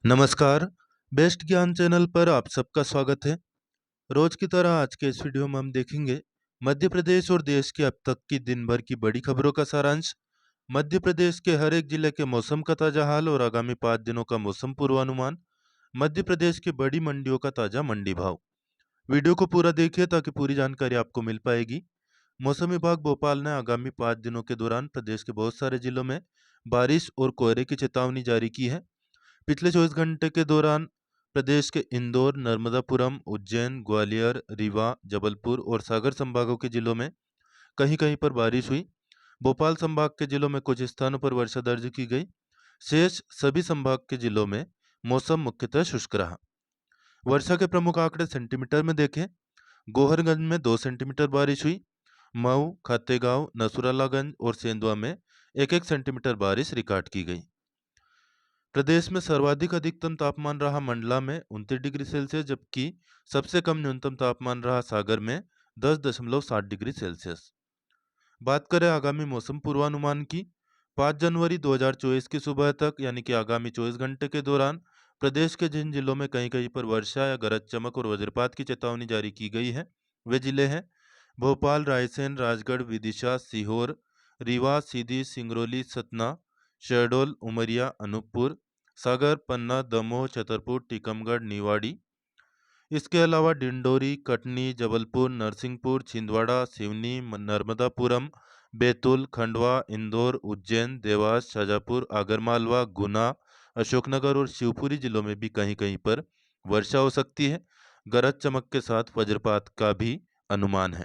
नमस्कार। बेस्ट ज्ञान चैनल पर आप सबका स्वागत है। रोज की तरह आज के इस वीडियो में हम देखेंगे मध्य प्रदेश और देश की अब तक की दिन भर की बड़ी खबरों का सारांश, मध्य प्रदेश के हर एक जिले के मौसम का ताजा हाल और आगामी 5 दिनों का मौसम पूर्वानुमान, मध्य प्रदेश की बड़ी मंडियों का ताजा मंडी भाव। वीडियो को पूरा देखिए ताकि पूरी जानकारी आपको मिल पाएगी। मौसम विभाग भोपाल ने आगामी 5 दिनों के दौरान प्रदेश के बहुत सारे जिलों में बारिश और कोहरे की चेतावनी जारी की है। पिछले 24 घंटे के दौरान प्रदेश के इंदौर, नर्मदापुरम, उज्जैन, ग्वालियर, रीवा, जबलपुर और सागर संभागों के जिलों में कहीं-कहीं पर बारिश हुई। भोपाल संभाग के जिलों में कुछ स्थानों पर वर्षा दर्ज की गई। शेष सभी संभाग के जिलों में मौसम मुख्यतः शुष्क रहा। वर्षा के प्रमुख आंकड़े सेंटीमीटर में देखें। गोहरगंज में 2 सेंटीमीटर बारिश हुई। मऊ, खातेगांव, नसरुल्लागंज और सेंधवा में 1-1 सेंटीमीटर बारिश रिकॉर्ड की गई। प्रदेश में सर्वाधिक अधिकतम तापमान रहा मंडला में 29 डिग्री सेल्सियस, जबकि सबसे कम न्यूनतम तापमान रहा सागर में 10.7 डिग्री सेल्सियस। बात करें आगामी मौसम पूर्वानुमान की, 5 जनवरी 2024 की सुबह तक यानी कि आगामी 24 घंटे के दौरान प्रदेश के जिन जिलों में कहीं कहीं पर वर्षा या गरज चमक और वज्रपात की चेतावनी जारी की गई है वे जिले हैं भोपाल, रायसेन, राजगढ़, विदिशा, सीहोर, रीवा, सीधी, सिंगरौली, सतना, शहडोल, उमरिया, अनूपपुर, सागर, पन्ना, दमोह, छतरपुर, टीकमगढ़, निवाड़ी। इसके अलावा डिंडोरी, कटनी, जबलपुर, नरसिंहपुर, छिंदवाड़ा, सिवनी, नर्मदापुरम, बैतूल, खंडवा, इंदौर, उज्जैन, देवास, शाजापुर, आगरमालवा, गुना, अशोकनगर और शिवपुरी जिलों में भी कहीं कहीं पर वर्षा हो सकती है। गरज चमक के साथ वज्रपात का भी अनुमान है।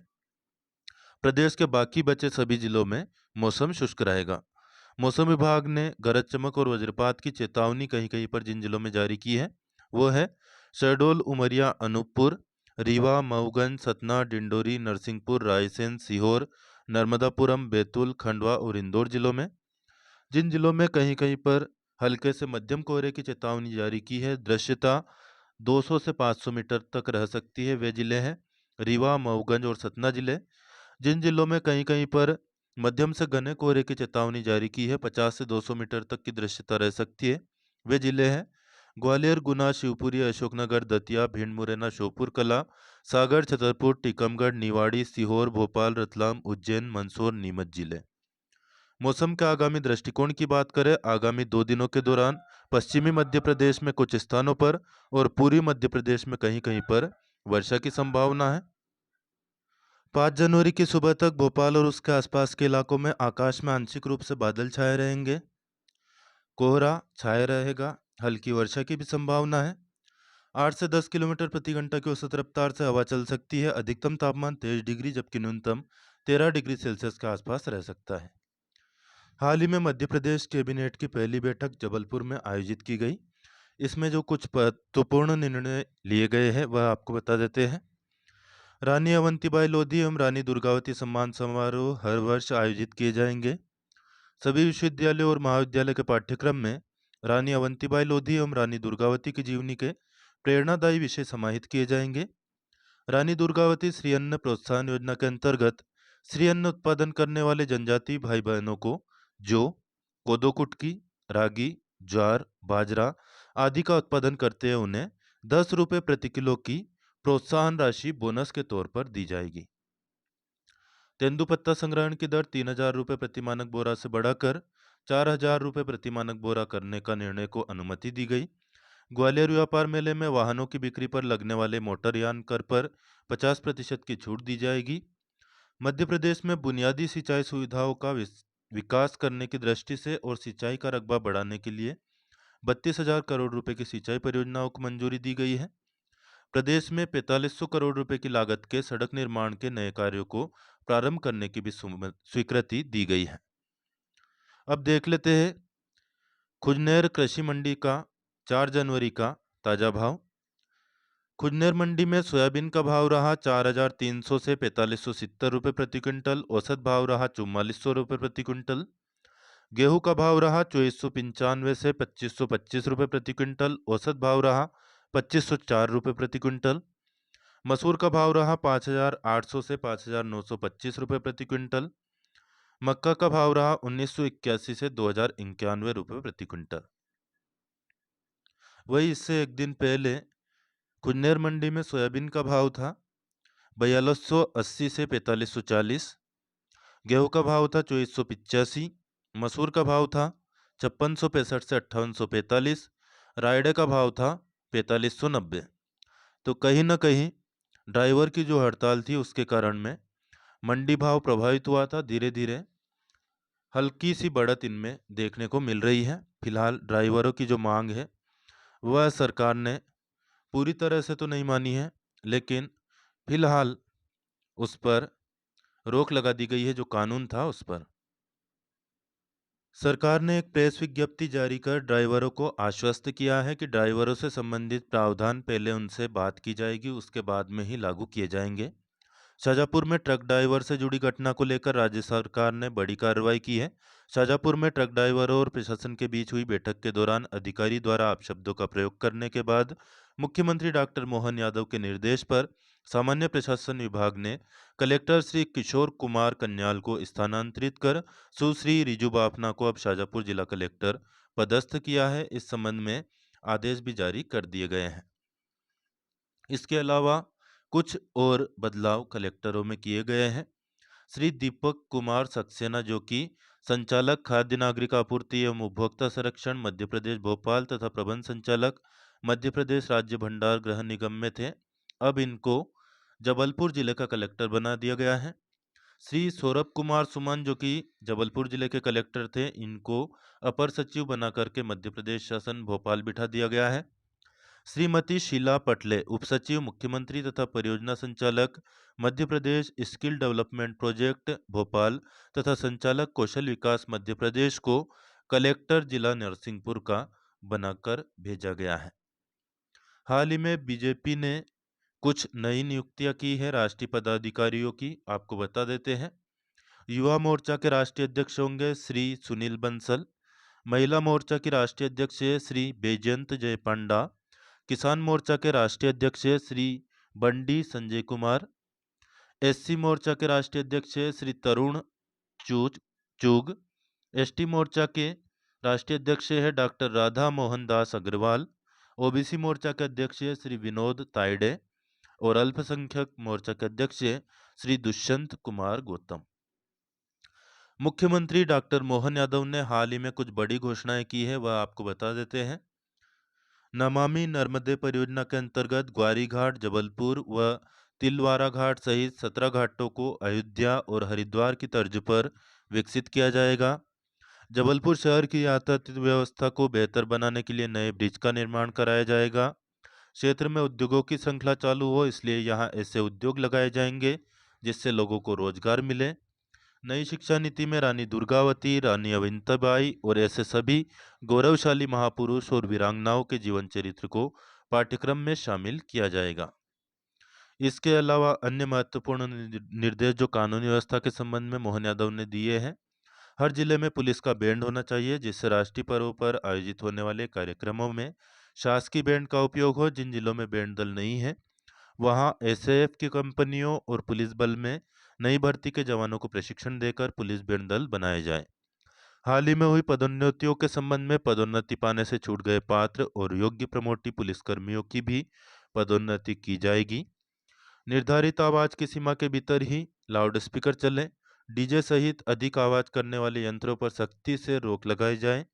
प्रदेश के बाकी बचे सभी जिलों में मौसम शुष्क रहेगा। मौसम विभाग ने गरज चमक और वज्रपात की चेतावनी कहीं कहीं पर जिन जिलों में जारी की है वो है शहडोल, उमरिया, अनूपपुर, रीवा, मऊगंज, सतना, डिंडोरी, नरसिंहपुर, रायसेन, सीहोर, नर्मदापुरम, बैतूल, खंडवा और इंदौर जिलों में। जिन जिलों में कहीं कहीं पर हल्के से मध्यम कोहरे की चेतावनी जारी की है, दृश्यता 200 से 500 मीटर तक रह सकती है, वे जिले हैं रीवा, मऊगंज और सतना जिले। जिन जिलों में कहीं कहीं पर मध्यम से घने कोहरे की चेतावनी जारी की है, 50 से 200 मीटर तक की दृश्यता रह सकती है, वे जिले हैं ग्वालियर, गुना, शिवपुरी, अशोकनगर, दतिया, भिंड, मुरैना, श्योपुर कला, सागर, छतरपुर, टीकमगढ़, निवाड़ी, सीहोर, भोपाल, रतलाम, उज्जैन, मंदसौर, नीमच जिले। मौसम के आगामी दृष्टिकोण की बात करें, आगामी 2 दिनों के दौरान पश्चिमी मध्य प्रदेश में कुछ स्थानों पर और पूर्वी मध्य प्रदेश में कहीं कहीं पर वर्षा की संभावना है। 5 जनवरी की सुबह तक भोपाल और उसके आसपास के इलाकों में आकाश में आंशिक रूप से बादल छाए रहेंगे, कोहरा छाया रहेगा, हल्की वर्षा की भी संभावना है। 8 से 10 किलोमीटर प्रति घंटा की औसत रफ्तार से हवा चल सकती है। अधिकतम तापमान 23 डिग्री जबकि न्यूनतम 13 डिग्री सेल्सियस के आसपास रह सकता है। हाल ही में मध्य प्रदेश कैबिनेट की पहली बैठक जबलपुर में आयोजित की गई। इसमें जो कुछ महत्वपूर्ण निर्णय लिए गए हैं वह आपको बता देते हैं। रानी अवंतीबाई लोधी एवं रानी दुर्गावती सम्मान समारोह हर वर्ष आयोजित किए जाएंगे। सभी विश्वविद्यालयों और महाविद्यालय के पाठ्यक्रम में रानी अवंतीबाई लोधी एवं रानी दुर्गावती की जीवनी के प्रेरणादायी विषय समाहित किए जाएंगे। रानी दुर्गावती श्री अन्न प्रोत्साहन योजना के अंतर्गत श्री अन्न उत्पादन करने वाले जनजाति भाई बहनों को जौ, कोदो कुटकी, रागी, ज्वार, बाजरा आदि का उत्पादन करते हैं उन्हें 10 रुपये प्रति किलो की प्रोत्साहन राशि बोनस के तौर पर दी जाएगी। तेंदुपत्ता संग्रहण की दर 3,000 रुपये प्रति मानक बोरा से बढ़ाकर 4,000 रुपये प्रति मानक बोरा करने का निर्णय को अनुमति दी गई। ग्वालियर व्यापार मेले में वाहनों की बिक्री पर लगने वाले मोटरयान कर पर 50% की छूट दी जाएगी। मध्य प्रदेश में बुनियादी सिंचाई सुविधाओं का विकास करने की दृष्टि से और सिंचाई का रकबा बढ़ाने के लिए 32,000 करोड़ रुपए की सिंचाई परियोजनाओं को मंजूरी दी गई है। प्रदेश में 4500 करोड़ रुपए की लागत के सड़क निर्माण के नए कार्यों को प्रारंभ करने की भी स्वीकृति दी गई है। अब देख लेते हैं खुजनेर कृषि मंडी का 4 जनवरी का ताजा भाव। खुजनेर मंडी में सोयाबीन का भाव रहा 4,300 से 4,570 रुपये प्रति क्विंटल, औसत भाव रहा 4,400 रुपये प्रति क्विंटल। गेहूं का भाव रहा 2,495 से 2,525 रुपये प्रति क्विंटल, औसत भाव रहा 2,504 रुपये प्रति क्विंटल। मसूर का भाव रहा 5,800 से 5,925 रुपये प्रति क्विंटल। मक्का का भाव रहा 1,981 से 2,091 रुपये प्रति क्विंटल। वही इससे एक दिन पहले कुन्नेर मंडी में सोयाबीन का भाव था 4280 से 4540, गेहूं का भाव था 2485, मसूर का भाव था 5665 से 5845, रायडे का भाव था 4590। तो कहीं ना कहीं ड्राइवर की जो हड़ताल थी उसके कारण में मंडी भाव प्रभावित हुआ था। धीरे धीरे हल्की सी बढ़त इनमें देखने को मिल रही है। फिलहाल ड्राइवरों की जो मांग है वह सरकार ने पूरी तरह से तो नहीं मानी है, लेकिन फिलहाल उस पर रोक लगा दी गई है, जो कानून था उस पर। सरकार ने एक प्रेस विज्ञप्ति जारी कर ड्राइवरों को आश्वस्त किया है कि ड्राइवरों से संबंधित प्रावधान पहले उनसे बात की जाएगी, उसके बाद में ही लागू किए जाएंगे। शाजापुर में ट्रक ड्राइवर से जुड़ी घटना को लेकर राज्य सरकार ने बड़ी कार्रवाई की है। शाजापुर में ट्रक ड्राइवरों और प्रशासन के बीच हुई बैठक के दौरान अधिकारी द्वारा अपशब्दों का प्रयोग करने के बाद मुख्यमंत्री डॉक्टर मोहन यादव के निर्देश पर सामान्य प्रशासन विभाग ने कलेक्टर श्री किशोर कुमार कन्याल को स्थानांतरित कर सुश्री रिजू बाफना को अब शाजापुर जिला कलेक्टर पदस्थ किया है। इस संबंध में आदेश भी जारी कर दिए गए हैं। इसके अलावा कुछ और बदलाव कलेक्टरों में किए गए हैं। श्री दीपक कुमार सक्सेना, जो कि संचालक खाद्य नागरिक आपूर्ति एवं उपभोक्ता संरक्षण मध्य प्रदेश भोपाल तथा प्रबंध संचालक मध्य प्रदेश राज्य भंडार गृह निगम में थे, अब इनको जबलपुर जिले का कलेक्टर बना दिया गया है। श्री सौरभ कुमार सुमन, जो कि जबलपुर जिले के कलेक्टर थे, इनको अपर सचिव बना करके मध्य प्रदेश शासन भोपाल बिठा दिया गया है। श्रीमती शीला पटले, उपसचिव मुख्यमंत्री तथा परियोजना संचालक Madhya Pradesh skill development project Bhopal तथा संचालक कौशल विकास मध्य प्रदेश को कलेक्टर जिला नरसिंहपुर का बनाकर भेजा गया है। हाल ही में बीजेपी ने कुछ नई नियुक्तियां की है राष्ट्रीय पदाधिकारियों की, आपको बता देते हैं। युवा मोर्चा के राष्ट्रीय अध्यक्ष होंगे श्री सुनील बंसल, महिला मोर्चा की राष्ट्रीय अध्यक्ष है श्री बैजयंत जय पांडा, किसान मोर्चा के राष्ट्रीय अध्यक्ष है श्री बंडी संजय कुमार, एससी मोर्चा के राष्ट्रीय अध्यक्ष है श्री तरुण चूज चुग, एसटी मोर्चा के राष्ट्रीय अध्यक्ष है डॉक्टर राधा मोहन दास अग्रवाल, ओबीसी मोर्चा के अध्यक्ष है श्री विनोद ताइडे और अल्पसंख्यक मोर्चा के अध्यक्ष है श्री दुष्यंत कुमार गौतम। मुख्यमंत्री डॉक्टर मोहन यादव ने हाल ही में कुछ बड़ी घोषणाएं की है, वह आपको बता देते हैं। नमामि नर्मदे परियोजना के अंतर्गत ग्वारी घाट, जबलपुर व तिलवारा घाट सहित 17 घाटों को अयोध्या और हरिद्वार की तर्ज पर विकसित किया जाएगा। जबलपुर शहर की यातायात व्यवस्था को बेहतर बनाने के लिए नए ब्रिज का निर्माण कराया जाएगा। क्षेत्र में उद्योगों की श्रृंखला चालू हो, इसलिए यहाँ ऐसे उद्योग लगाए जाएंगे जिससे लोगों को रोजगार मिले। नई शिक्षा नीति में रानी दुर्गावती, रानी अविंताबाई और ऐसे सभी गौरवशाली महापुरुष और वीरांगनाओं के जीवन चरित्र को पाठ्यक्रम में शामिल किया जाएगा। इसके अलावा अन्य महत्वपूर्ण निर्देश जो कानूनी व्यवस्था के संबंध में मोहन यादव ने दिए हैं। हर जिले में पुलिस का बैंड होना चाहिए, जिससे राष्ट्रीय पर्वों पर आयोजित होने वाले कार्यक्रमों में शासकीय बैंड का उपयोग हो। जिन जिलों में बैंड दल नहीं है वहां एसएएफ की कंपनियों और पुलिस बल में नई भर्ती के जवानों को प्रशिक्षण देकर पुलिस बैंड दल बनाए जाए। हाल ही में हुई पदोन्नतियों के संबंध में पदोन्नति पाने से छूट गए पात्र और योग्य प्रमोटी पुलिसकर्मियों की भी पदोन्नति की जाएगी। निर्धारित आवाज की सीमा के भीतर ही लाउड स्पीकर चले। डीजे सहित अधिक आवाज करने वाले यंत्रों पर सख्ती से रोक लगाई जाए।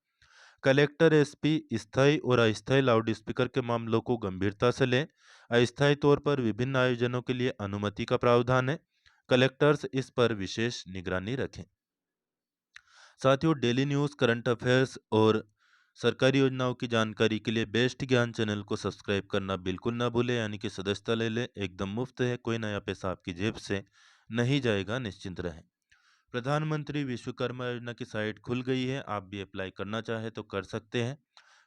कलेक्टर एसपी स्थायी और अस्थायी लाउड स्पीकर के मामलों को गंभीरता से लें। अस्थायी तौर पर विभिन्न आयोजनों के लिए अनुमति का प्रावधान है, कलेक्टर्स इस पर विशेष निगरानी रखें। साथियों, डेली न्यूज़, करंट अफेयर्स और सरकारी योजनाओं की जानकारी के लिए बेस्ट ज्ञान चैनल को सब्सक्राइब करना बिल्कुल ना भूलें, यानी कि सदस्यता ले लें, एकदम मुफ्त है, कोई नया पैसा आपकी जेब से नहीं जाएगा, निश्चिंत रहें। प्रधानमंत्री विश्वकर्मा योजना की साइट खुल गई है, आप भी अप्लाई करना चाहे तो कर सकते हैं।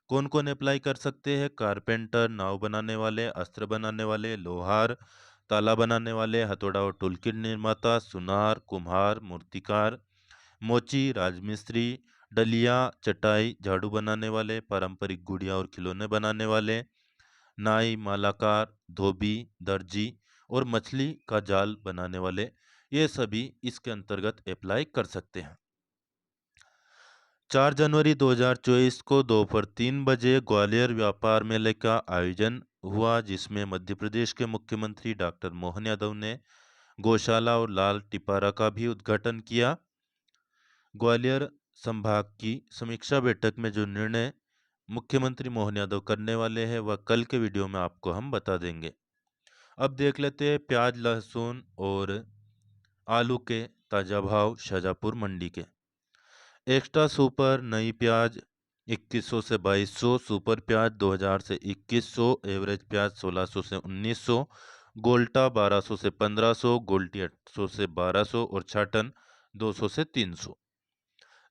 कौन कौन अप्लाई कर सकते हैं? कारपेंटर, नाव बनाने वाले, अस्त्र बनाने वाले, लोहार, ताला बनाने वाले, हथौड़ा और टूलकिट निर्माता, सुनार, कुम्हार, मूर्तिकार, मोची, राजमिस्त्री, डलिया, चटाई, झाड़ू बनाने वाले, पारंपरिक गुड़िया और खिलौने बनाने वाले, नाई, मालाकार, धोबी, दर्जी और मछली का जाल बनाने वाले, ये सभी इसके अंतर्गत अप्लाई कर सकते हैं। 4 जनवरी 2024 को दोपहर 3 बजे ग्वालियर व्यापार मेले का आयोजन हुआ, जिसमें मध्य प्रदेश के मुख्यमंत्री डॉक्टर मोहन यादव ने गौशाला और लाल टिपारा का भी उद्घाटन किया। ग्वालियर संभाग की समीक्षा बैठक में जो निर्णय मुख्यमंत्री मोहन यादव करने वाले हैं वह कल के वीडियो में आपको हम बता देंगे। अब देख लेते हैं प्याज, लहसुन और आलू के ताजा भाव शाजापुर मंडी के। एक्स्ट्रा सुपर नई प्याज 2100 से 2200, सुपर प्याज 2000 से 2100, एवरेज प्याज 1600 से 1900, गोल्टा 1200 से 1500, गोल्टी 800 से 1200 और छाटन 200 से 300।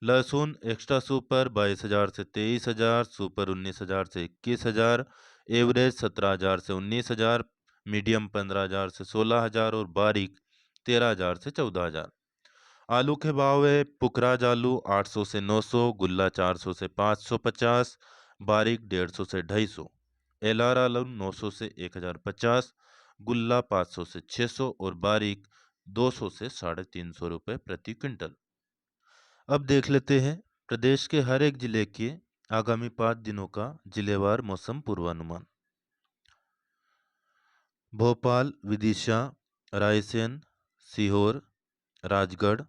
लहसुन एक्स्ट्रा सुपर 22,000 से 23,000, सुपर 19,000 से 21,000, एवरेज 17,000 से 19,000, मीडियम 15,000 से 16,000 और बारीक 13,000 से 14,000। आलू के भाव है पुखराज आलू 800 से 900, गुल्ला 400 से 550, बारीक 150 से 250, एलआर आलू 900 से 1050, गुल्ला 500 से 600 और बारीक 200 से 350 रुपये प्रति क्विंटल। अब देख लेते हैं प्रदेश के हर एक जिले के आगामी 5 दिनों का जिलेवार मौसम पूर्वानुमान। भोपाल, विदिशा, रायसेन, सीहोर, राजगढ़,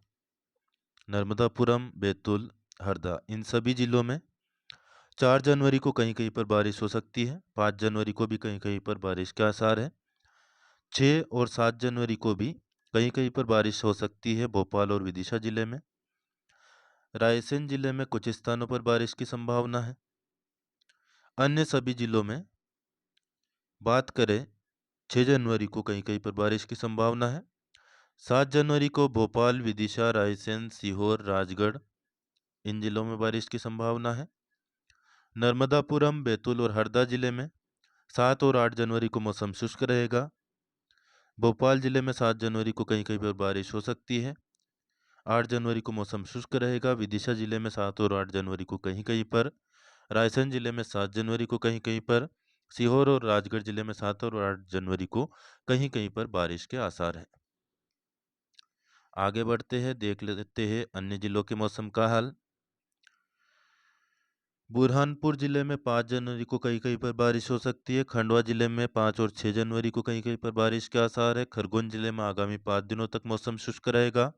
नर्मदापुरम, बैतूल, हरदा, इन सभी जिलों में 4 जनवरी को कहीं कहीं पर बारिश हो सकती है। 5 जनवरी को भी कहीं कहीं पर बारिश के आसार है। 6 और 7 जनवरी को भी कहीं कहीं पर बारिश हो सकती है भोपाल और विदिशा जिले में। रायसेन जिले में कुछ स्थानों पर बारिश की संभावना है। अन्य सभी जिलों में बात करें 6 जनवरी को कहीं कहीं पर बारिश की संभावना है। 7 जनवरी को भोपाल, विदिशा, रायसेन, सीहोर, राजगढ़, इन जिलों में बारिश की संभावना है। नर्मदापुरम, बैतूल और हरदा जिले में 7 और 8 जनवरी को मौसम शुष्क रहेगा। भोपाल जिले में 7 जनवरी को कहीं कहीं पर बारिश हो सकती है। 8 जनवरी को मौसम शुष्क रहेगा। विदिशा जिले में 7 और 8 जनवरी को कहीं कहीं पर, रायसेन जिले में 7 जनवरी को कहीं कहीं पर, सीहोर और राजगढ़ जिले में 7 और 8 जनवरी को कहीं कहीं पर बारिश के आसार है। आगे बढ़ते हैं, देख लेते हैं अन्य जिलों के मौसम का हाल। बुरहानपुर जिले में 5 जनवरी को कहीं कहीं पर बारिश हो सकती है। खंडवा जिले में 5 और 6 जनवरी को कहीं कहीं पर बारिश के आसार है। खरगोन जिले में आगामी 5 दिनों तक मौसम शुष्क रहेगा।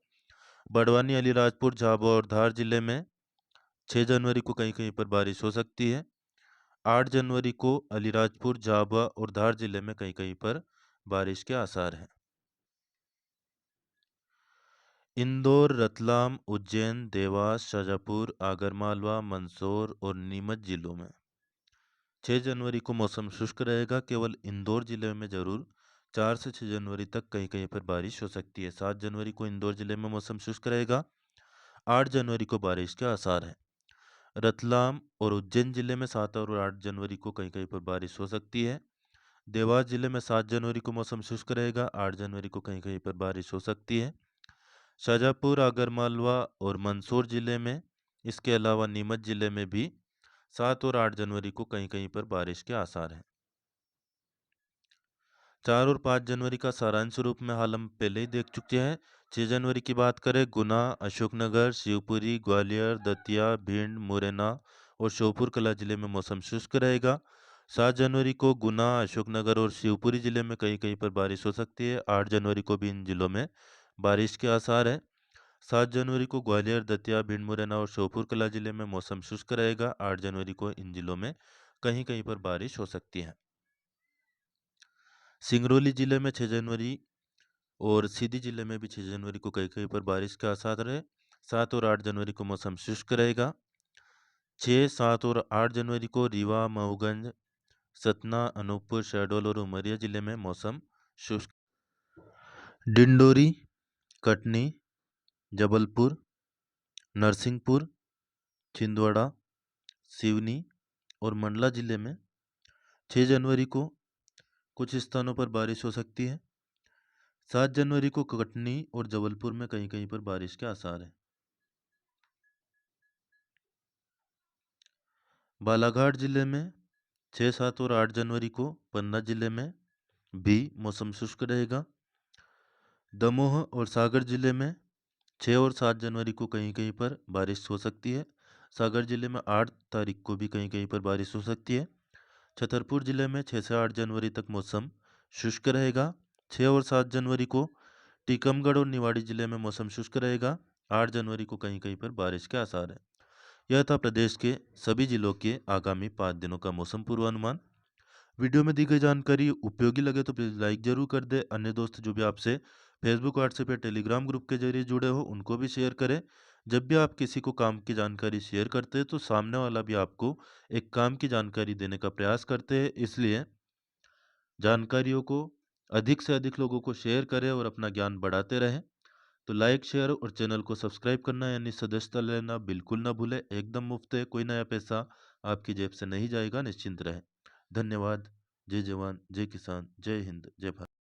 बड़वानी, अलीराजपुर, झाबुआ और धार जिले में 6 जनवरी को कहीं कहीं पर बारिश हो सकती है। 8 जनवरी को अलीराजपुर, झाबुआ और धार जिले में कहीं कहीं पर बारिश के आसार हैं। इंदौर, रतलाम, उज्जैन, देवास, शाजापुर, आगरमालवा, मंदसौर और नीमच जिलों में 6 जनवरी को मौसम शुष्क रहेगा। केवल इंदौर जिले में जरूर 4 से 6 जनवरी तक कहीं कहीं पर बारिश हो सकती है। 7 जनवरी को इंदौर जिले में मौसम शुष्क रहेगा। 8 जनवरी को बारिश के आसार है। रतलाम और उज्जैन जिले में 7 और 8 जनवरी को कहीं कहीं पर बारिश हो सकती है। देवास जिले में 7 जनवरी को मौसम शुष्क रहेगा। 8 जनवरी को कहीं कहीं पर बारिश हो सकती है। शाजापुर, आगरमालवा और मंदसौर जिले में, इसके अलावा नीमच जिले में भी 7 और 8 जनवरी को कहीं कहीं पर बारिश के आसार हैं। 4 और 5 जनवरी का सारांश रूप में हाल हम पहले ही देख चुके हैं। 6 जनवरी की बात करें, गुना, अशोकनगर, शिवपुरी, ग्वालियर, दतिया, भिंड, मुरैना और श्योपुर कला जिले में मौसम शुष्क रहेगा। 7 जनवरी को गुना, अशोकनगर और शिवपुरी जिले में कहीं कहीं पर बारिश हो सकती है। 8 जनवरी को भी इन जिलों में बारिश के आसार है। 7 जनवरी को ग्वालियर, दतिया, भिंड, मुरैना और श्योपुर कला जिले में मौसम शुष्क रहेगा। 8 जनवरी को इन जिलों में कहीं कहीं पर बारिश हो सकती है। सिंगरौली जिले में 6 जनवरी और सीधी जिले में भी 6 जनवरी को कहीं कहीं पर बारिश के आसार रहे। 7 और 8 जनवरी को मौसम शुष्क रहेगा। 6, 7 और 8 जनवरी को रीवा, मऊगंज, सतना, अनूपपुर, शहडोल और उमरिया जिले में मौसम शुष्क। डिंडोरी, कटनी, जबलपुर, नरसिंहपुर, छिंदवाड़ा, सिवनी और मंडला जिले में 6 जनवरी को कुछ स्थानों पर बारिश हो सकती है। 7 जनवरी को कटनी और जबलपुर में कहीं कहीं पर बारिश के आसार हैं। बालाघाट जिले में 6, 7 और 8 जनवरी को, पन्ना जिले में भी मौसम शुष्क रहेगा। दमोह और सागर जिले में 6 और 7 जनवरी को कहीं कहीं पर बारिश हो सकती है। सागर जिले में 8 तारीख को भी कहीं कहीं पर बारिश हो सकती है। छतरपुर जिले में 6 से 8 जनवरी तक मौसम शुष्क रहेगा। 6 और 7 जनवरी को टीकमगढ़ और निवाड़ी जिले में मौसम शुष्क रहेगा। 8 जनवरी को कहीं कहीं पर बारिश के आसार हैं। यह था प्रदेश के सभी जिलों के आगामी 5 दिनों का मौसम पूर्वानुमान। वीडियो में दी गई जानकारी उपयोगी लगे तो प्लीज़ लाइक जरूर कर दे। अन्य दोस्त जो भी आपसे फेसबुक, व्हाट्सएप या टेलीग्राम ग्रुप के जरिए जुड़े हो उनको भी शेयर करें। जब भी आप किसी को काम की जानकारी शेयर करते हैं तो सामने वाला भी आपको एक काम की जानकारी देने का प्रयास करते हैं, इसलिए जानकारियों को अधिक से अधिक लोगों को शेयर करें और अपना ज्ञान बढ़ाते रहें। तो लाइक, शेयर और चैनल को सब्सक्राइब करना यानी सदस्यता लेना बिल्कुल ना भूलें। एकदम मुफ्त है, कोई नया पैसा आपकी जेब से नहीं जाएगा, निश्चिंत रहें। धन्यवाद। जय जवान, जय किसान, जय हिंद, जय भारत।